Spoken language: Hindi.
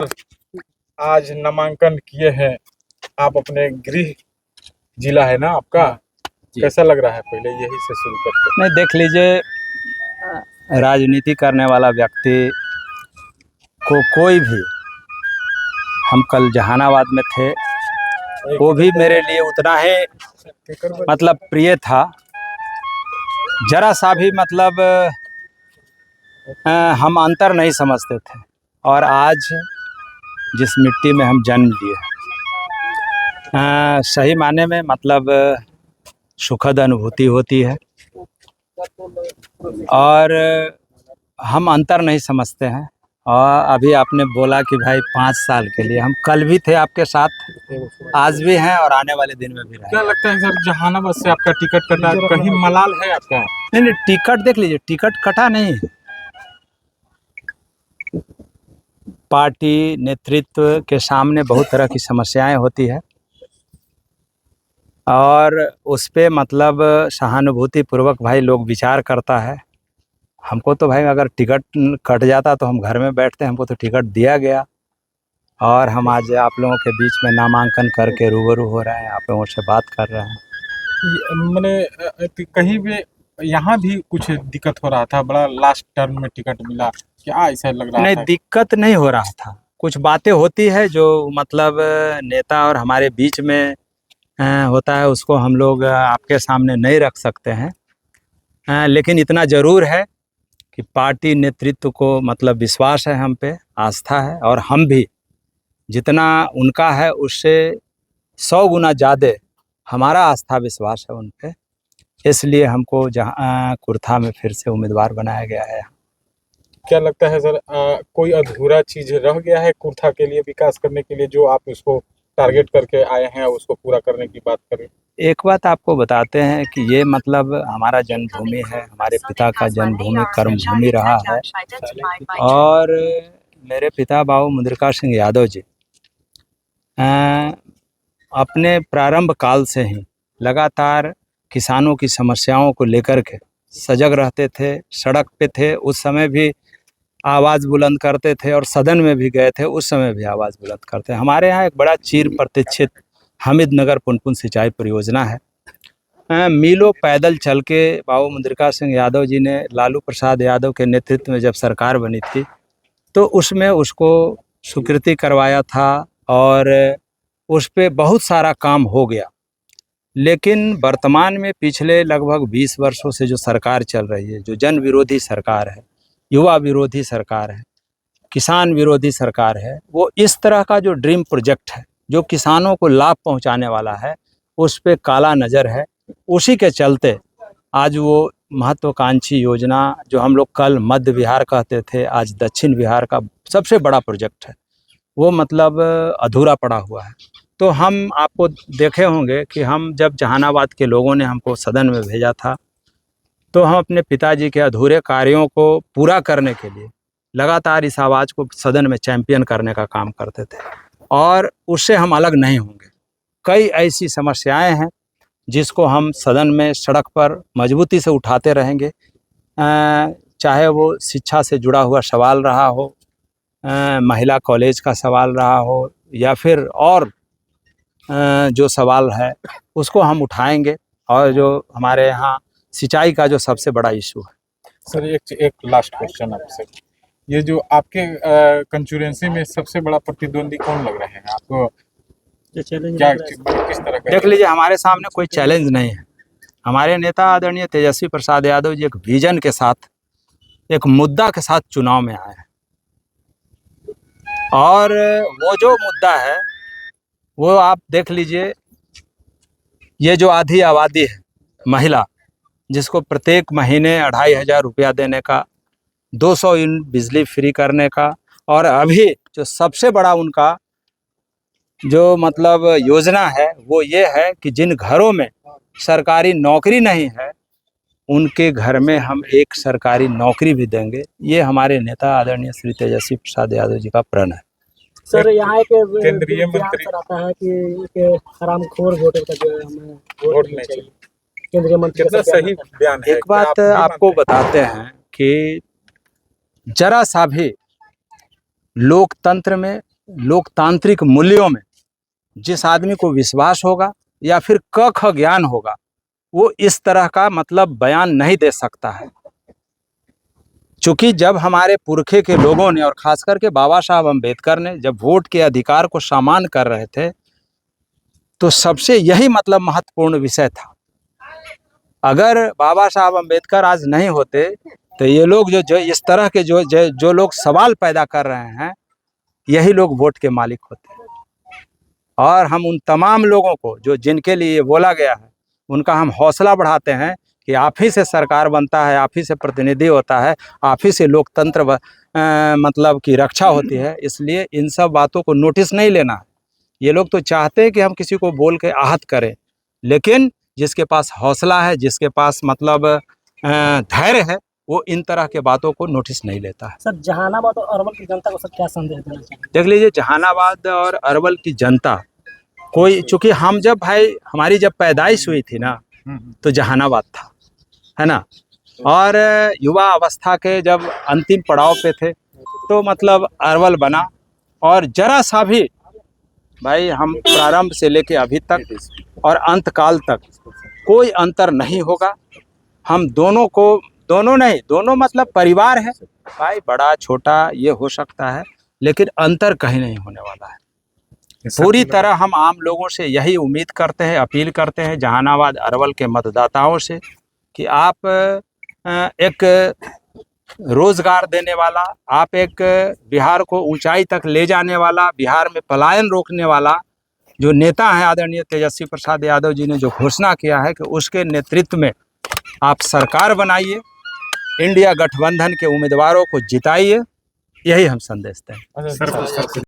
आज नामांकन किए हैं आप अपने गृह जिला है ना आपका, कैसा लग रहा है? पहले यही से शुरू करते नहीं, देख लीजिए, राजनीति करने वाला व्यक्ति को कोई भी, हम कल जहानाबाद में थे, वो भी मेरे लिए उतना ही मतलब प्रिय था। जरा सा भी मतलब हम अंतर नहीं समझते थे। और आज जिस मिट्टी में हम जन्म लिए, सही माने में मतलब सुखद अनुभूति होती है। और हम अंतर नहीं समझते हैं। और अभी आपने बोला कि भाई 5 साल के लिए, हम कल भी थे आपके साथ, आज भी हैं और आने वाले दिन में भी रहेंगे। क्या लगता है सर, जहानाबाद से आपका टिकट कटा, कहीं मलाल है आपका? नहीं, टिकट देख लीजिए, टिकट कटा नहीं है। पार्टी नेतृत्व के सामने बहुत तरह की समस्याएं होती है और उस पे मतलब सहानुभूति पूर्वक भाई लोग विचार करता है। हमको तो भाई अगर टिकट कट जाता तो हम घर में बैठते, हमको तो टिकट दिया गया और हम आज आप लोगों के बीच में नामांकन करके रूबरू हो रहे हैं, आप लोगों से बात कर रहे हैं। मैंने कहीं भी यहाँ भी कुछ दिक्कत हो रहा था, बड़ा लास्ट टर्म में टिकट मिला, क्या ऐसा लग रहा नहीं, था? दिक्कत नहीं हो रहा था। कुछ बातें होती है जो मतलब नेता और हमारे बीच में होता है, उसको हम लोग आपके सामने नहीं रख सकते हैं। लेकिन इतना ज़रूर है कि पार्टी नेतृत्व को मतलब विश्वास है हम पे, आस्था है, और हम भी जितना उनका है उससे 100 गुना ज़्यादा हमारा आस्था विश्वास है उन पे। इसलिए हमको जहाँ कुर्था में फिर से उम्मीदवार बनाया गया है। क्या लगता है सर, कोई अधूरा चीज रह गया है कुर्था के लिए, विकास करने के लिए, जो आप उसको टारगेट करके आए हैं, उसको पूरा करने की बात करें? एक बात आपको बताते हैं कि ये मतलब हमारा जन्मभूमि है, हमारे पिता का जन्मभूमि कर्मभूमि रहा है। और मेरे पिता बाबू मुद्रिका सिंह यादव जी अपने प्रारंभ काल से ही लगातार किसानों की समस्याओं को लेकर के सजग रहते थे, सड़क पे थे उस समय भी आवाज़ बुलंद करते थे, और सदन में भी गए थे उस समय भी आवाज़ बुलंद करते। हमारे यहाँ एक बड़ा चीर प्रतीक्षित हामिद नगर पुनपुन सिंचाई परियोजना है। मीलों पैदल चल के बाबू मुद्रिका सिंह यादव जी ने लालू प्रसाद यादव के नेतृत्व में जब सरकार बनी थी तो उसमें उसको स्वीकृति करवाया था और उस पे बहुत सारा काम हो गया। लेकिन वर्तमान में पिछले लगभग 20 वर्षों से जो सरकार चल रही है, जो जन विरोधी सरकार है, युवा विरोधी सरकार है, किसान विरोधी सरकार है, वो इस तरह का जो ड्रीम प्रोजेक्ट है जो किसानों को लाभ पहुंचाने वाला है, उस पे काला नज़र है। उसी के चलते आज वो महत्वाकांक्षी योजना जो हम लोग कल मध्य बिहार कहते थे, आज दक्षिण बिहार का सबसे बड़ा प्रोजेक्ट है, वो मतलब अधूरा पड़ा हुआ है। तो हम आपको देखे होंगे कि हम जब जहानाबाद के लोगों ने हमको सदन में भेजा था तो हम अपने पिताजी के अधूरे कार्यों को पूरा करने के लिए लगातार इस आवाज़ को सदन में चैंपियन करने का काम करते थे, और उससे हम अलग नहीं होंगे। कई ऐसी समस्याएं हैं जिसको हम सदन में, सड़क पर मजबूती से उठाते रहेंगे, चाहे वो शिक्षा से जुड़ा हुआ सवाल रहा हो, महिला कॉलेज का सवाल रहा हो, या फिर और जो सवाल है उसको हम उठाएंगे। और जो हमारे यहाँ सिंचाई का जो सबसे बड़ा इशू है। सर एक लास्ट क्वेश्चन आपसे, ये जो आपके कंस्टिट्यूएंसी में सबसे बड़ा प्रतिद्वंदी कौन लग रहे हैं आपको? क्या किस तरह का? देख लीजिए, हमारे सामने कोई चैलेंज नहीं है। हमारे नेता आदरणीय तेजस्वी प्रसाद यादव जी एक विजन के साथ, एक मुद्दा के साथ चुनाव में आए हैं, और वो जो मुद्दा है वो आप देख लीजिए, ये जो आधी आबादी है महिला, जिसको प्रत्येक महीने 2500 रुपया देने का, 200 यूनिट बिजली फ्री करने का, और अभी जो सबसे बड़ा उनका जो मतलब योजना है वो ये है कि जिन घरों में सरकारी नौकरी नहीं है उनके घर में हम एक सरकारी नौकरी भी देंगे। ये हमारे नेता आदरणीय श्री तेजस्वी प्रसाद यादव जी का प्रण है। सर, यहाँ एक केंद्रीय मंत्री आता है कि हरामखोर वोटर का जो है हमें वोट नहीं चाहिए। केंद्रीय मंत्री कितना सही बयान है। एक बात आपको बताते हैं कि जरा सा भी लोकतंत्र में लोकतांत्रिक मूल्यों में जिस आदमी को विश्वास होगा या फिर क ख ज्ञान होगा, वो इस तरह का मतलब बयान नहीं दे सकता है। चूंकि जब हमारे पुरखे के लोगों ने और खास करके बाबा साहब अम्बेडकर ने जब वोट के अधिकार को सामान्य कर रहे थे, तो सबसे यही मतलब महत्वपूर्ण विषय था। अगर बाबा साहब अम्बेडकर आज नहीं होते तो ये लोग जो इस तरह के जो लोग सवाल पैदा कर रहे हैं, यही लोग वोट के मालिक होते हैं। और हम उन तमाम लोगों को जो जिनके लिए ये बोला गया है, उनका हम हौसला बढ़ाते हैं कि आप ही से सरकार बनता है, आप ही से प्रतिनिधि होता है, आप ही से लोकतंत्र मतलब की रक्षा होती है। इसलिए इन सब बातों को नोटिस नहीं लेना है। ये लोग तो चाहते हैं कि हम किसी को बोल के आहत करें, लेकिन जिसके पास हौसला है, जिसके पास मतलब धैर्य है, वो इन तरह के बातों को नोटिस नहीं लेता है। सर, जहानाबाद और अरवल की जनता को सर क्या संदेश देना चाहिए? देख लीजिए, जहानाबाद और अरवल की जनता कोई, चूंकि हम जब भाई हमारी जब पैदाइश हुई थी ना, तो जहानाबाद था, है ना। और युवा अवस्था के जब अंतिम पड़ाव पे थे, तो मतलब अरवल बना। और जरा सा भी भाई हम प्रारंभ से लेके अभी तक और अंत काल तक कोई अंतर नहीं होगा। हम दोनों को, दोनों नहीं, दोनों मतलब परिवार है भाई, बड़ा छोटा ये हो सकता है, लेकिन अंतर कहीं नहीं होने वाला है। पूरी तरह हम आम लोगों से यही उम्मीद करते हैं, अपील करते हैं जहानाबाद अरवल के मतदाताओं से कि आप एक रोजगार देने वाला, आप एक बिहार को ऊंचाई तक ले जाने वाला, बिहार में पलायन रोकने वाला जो नेता है आदरणीय तेजस्वी प्रसाद यादव जी ने जो घोषणा किया है कि उसके नेतृत्व में आप सरकार बनाइए, इंडिया गठबंधन के उम्मीदवारों को जिताइए, यही हम संदेश दें।